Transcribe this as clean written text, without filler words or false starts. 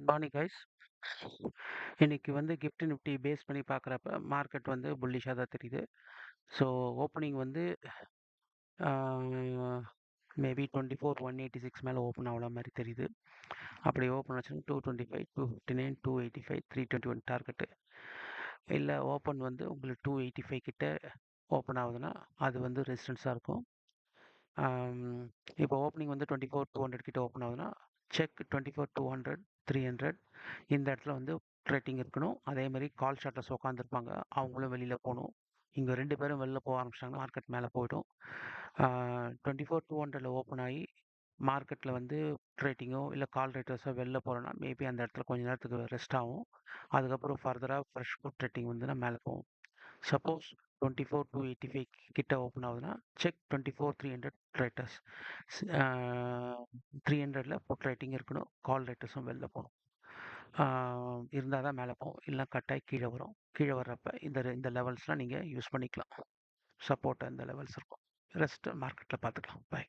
Morning guys. இன்னைக்கு வந்து gift Nifty base பண்ணி பார்க்குறப்ப மார்க்கெட் வந்து புல்லிஷாக தான் தெரியுது. ஸோ ஓப்பனிங் வந்து மேபி 24,186 மேலே ஓப்பன் ஆகல மாதிரி தெரியுது. அப்படி ஓப்பன் ஆச்சுன்னா 225, 259, 285, 321 டார்கெட்டு. இல்லை ஓப்பன் வந்து உங்களுக்கு 285 கிட்ட ஓப்பன் ஆகுதுன்னா அது வந்து ரெசிஸ்டன்ஸாக இருக்கும். இப்போ ஓப்பனிங் வந்து 24,200 கிட்ட ஓப்பன் ஆகுதுன்னா செக் 24,200, 300 இந்த இடத்துல வந்து ட்ரேட்டிங் இருக்கணும். அதே மாதிரி கால் ஷார்ட்டர்ஸ் உட்காந்துருப்பாங்க, அவங்களும் வெளியில் போகணும். இங்கே 2 பேரும் வெளில போக ஆரம்பிச்சிட்டாங்கன்னா மார்க்கெட் மேலே போய்டும். 24,200 ஓப்பன் ஆகி மார்க்கெட்டில் வந்து ட்ரேட்டிங்கோ இல்லை கால் ரேட்டர்ஸோ வெளில போகிறோன்னா மேபி அந்த இடத்துல கொஞ்ச நேரத்துக்கு ரெஸ்ட் ஆகும். அதுக்கப்புறம் ஃபர்தராக ஃப்ரெஷ் புட் ட்ரேட்டிங் வந்து நான் மேலே போகும். சப்போஸ் 24,285 கிட்ட ஓப்பன் ஆகுதுன்னா செக் 24,300 ரேட்டர்ஸ். 300ல் புட் ரேட்டிங் இருக்கணும், கால் ரேட்டர்ஸும் வெளில போகணும். இருந்தால் தான் மேலே போகும், இல்லைனா கட்டாயி கீழே வரும். கீழே வர்றப்ப இந்த லெவல்ஸ்லாம் நீங்கள் யூஸ் பண்ணிக்கலாம். சப்போர்ட் அந்த லெவல்ஸ் இருக்கும். ரெஸ்ட் மார்க்கெட்டில் பார்த்துக்கலாம். பை.